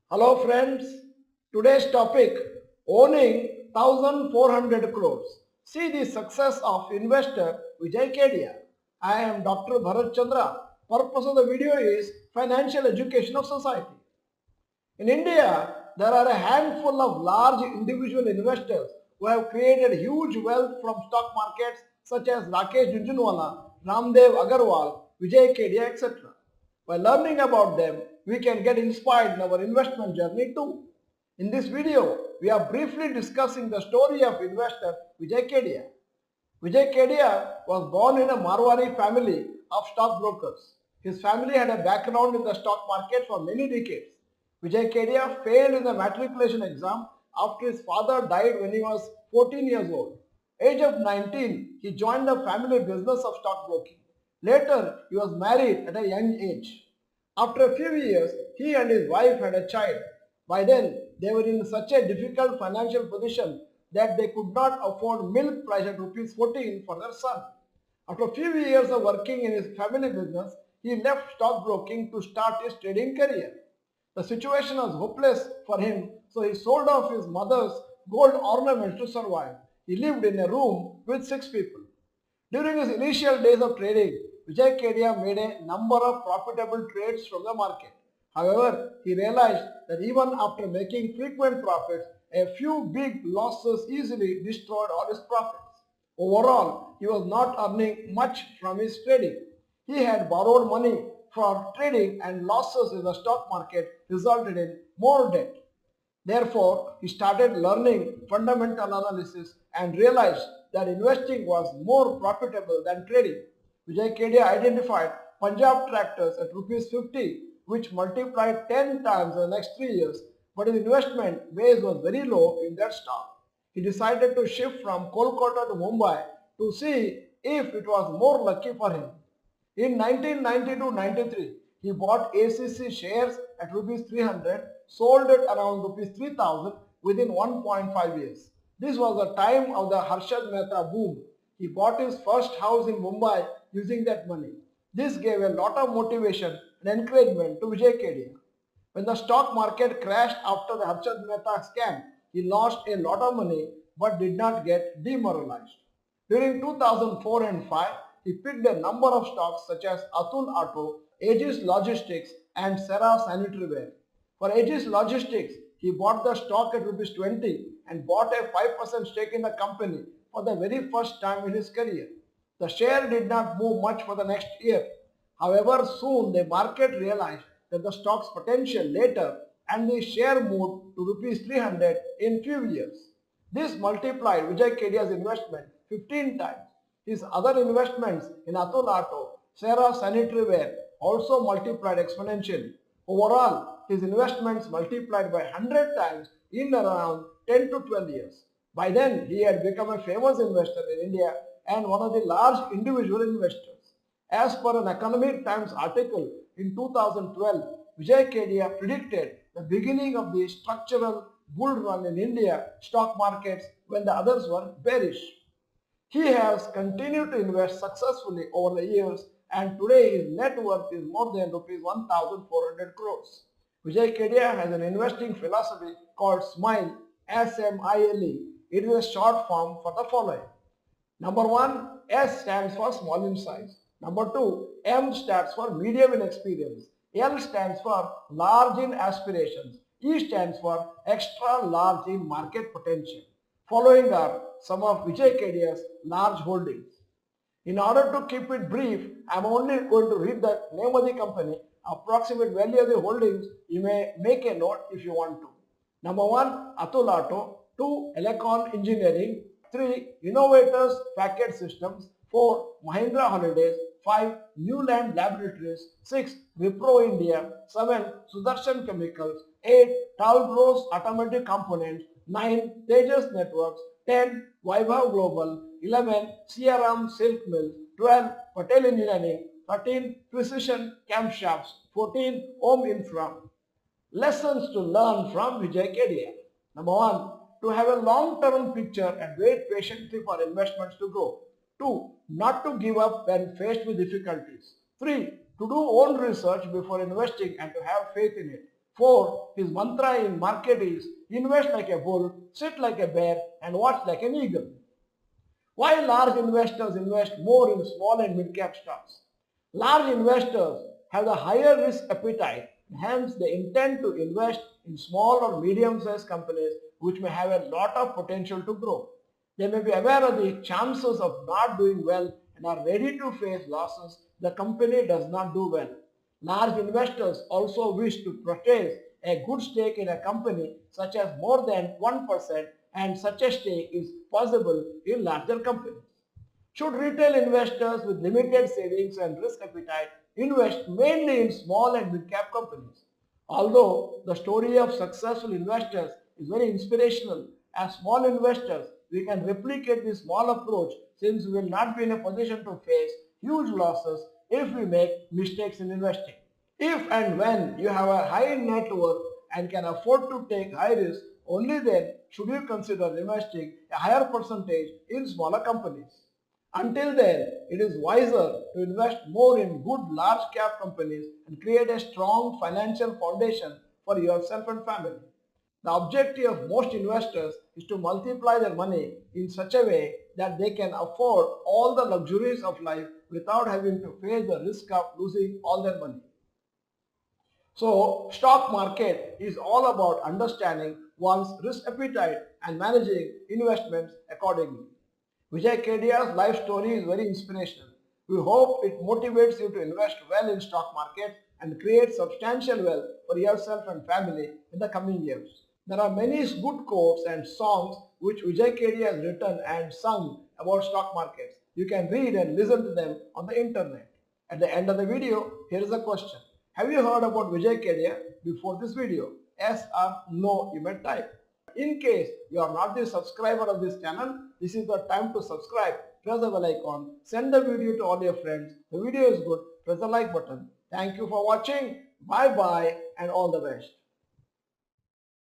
Hello friends, today's topic owning 1400 crores. See the success of investor Vijay Kedia. I am Dr. Bharath Chandra. Purpose of the video is financial education of society. In India, there are a handful of large individual investors who have created huge wealth from stock markets such as Rakesh Jhunjhunwala, Ramdev Agarwal, Vijay Kedia, etc. By learning about them, we can get inspired in our investment journey too. In this video, we are briefly discussing the story of investor Vijay Kedia. Vijay Kedia was born in a Marwari family of stockbrokers. His family had a background in the stock market for many decades. Vijay Kedia failed in the matriculation exam after his father died when he was 14 years old. Age of 19, he joined the family business of stockbroking. Later, he was married at a young age. After a few years, he and his wife had a child. By then, they were in such a difficult financial position that they could not afford milk price at rupees 14 for their son. After a few years of working in his family business, he left stockbroking to start his trading career. The situation was hopeless for him, so he sold off his mother's gold ornaments to survive. He lived in a room with 6 people. During his initial days of trading, Vijay Kedia made a number of profitable trades from the market. However, he realized that even after making frequent profits, a few big losses easily destroyed all his profits. Overall, he was not earning much from his trading. He had borrowed money for trading and losses in the stock market resulted in more debt. Therefore, he started learning fundamental analysis and realized that investing was more profitable than trading. Vijay Kedia identified Punjab tractors at rupees 50, which multiplied 10 times in the next 3 years, but his investment base was very low in that stock. He decided to shift from Kolkata to Mumbai to see if it was more lucky for him. In 1992-93, he bought ACC shares at rupees 300, sold it around rupees 3000 within 1.5 years. This was the time of the Harshad Mehta boom. He bought his first house in Mumbai using that money. This gave a lot of motivation and encouragement to Vijay Kedia. When the stock market crashed after the Harshad Mehta scam, he lost a lot of money but did not get demoralized. During 2004 and 5, he picked a number of stocks such as Atul Auto, Aegis Logistics and Serra Sanitaryware. For Aegis Logistics, he bought the stock at rupees 20 and bought a 5% stake in the company for the very first time in his career. The share did not move much for the next year. However, soon the market realized that the stock's potential later and the share moved to rupees 300 in few years. This multiplied Vijay Kedia's investment 15 times. His other investments in Atul Auto, Serra Sanitaryware also multiplied exponentially. Overall, his investments multiplied by 100 times in around 10 to 12 years. By then, he had become a famous investor in India and one of the large individual investors. As per an Economic Times article in 2012, Vijay Kedia predicted the beginning of the structural bull run in India stock markets when the others were bearish. He has continued to invest successfully over the years and today his net worth is more than rupees 1400 crores. Vijay Kedia has an investing philosophy called SMILE, SMILE. It is a short form for the following. Number 1, S stands for small in size. Number 2, M stands for medium in experience. L stands for large in aspirations. E stands for extra large in market potential. Following are some of Vijay Kedia's large holdings. In order to keep it brief, I am only going to read the name of the company, approximate value of the holdings. You may make a note if you want to. Number 1, Atul Auto. 2, Elecon Engineering. 3, Innovators Packet Systems. 4, Mahindra Holidays. 5, Newland Laboratories. 6, Wipro India. 7, Sudarshan Chemicals. 8, Talbros Automotive Components. 9, Tejas Networks. 10, Vaibhav Global. 11, CRM Silk Mills. 12, Patel Engineering. 13, Precision Camshafts. 14, Om Infra. Lessons to learn from Vijay Kedia. Number 1, to have a long-term picture and wait patiently for investments to grow. 2, not to give up when faced with difficulties. 3, to do own research before investing and to have faith in it. 4. His mantra in market is invest like a bull, sit like a bear and watch like an eagle. Why large investors invest more in small and mid-cap stocks? Large investors have the higher risk appetite, hence they intend to invest in small or medium-sized companies which may have a lot of potential to grow. They may be aware of the chances of not doing well and are ready to face losses the company does not do well. Large investors also wish to purchase a good stake in a company such as more than 1%, and such a stake is possible in larger companies. Should retail investors with limited savings and risk appetite invest mainly in small and mid-cap companies? Although the story of successful investors is very inspirational, as small investors, we can replicate this small approach since we will not be in a position to face huge losses if we make mistakes in investing. If and when you have a high net worth and can afford to take high risk, only then should you consider investing a higher percentage in smaller companies. Until then, it is wiser to invest more in good large cap companies and create a strong financial foundation for yourself and family. The objective of most investors is to multiply their money in such a way that they can afford all the luxuries of life without having to face the risk of losing all their money. So, stock market is all about understanding one's risk appetite and managing investments accordingly. Vijay Kedia's life story is very inspirational. We hope it motivates you to invest well in stock market and create substantial wealth for yourself and family in the coming years. There are many good quotes and songs which Vijay Kedia has written and sung about stock markets. You can read and listen to them on the internet. At the end of the video, here is a question. Have you heard about Vijay Kedia before this video? Yes or no, you may type. In case you are not the subscriber of this channel, this is the time to subscribe. Press the bell icon, send the video to all your friends. The video is good, press the like button. Thank you for watching. Bye bye and all the best.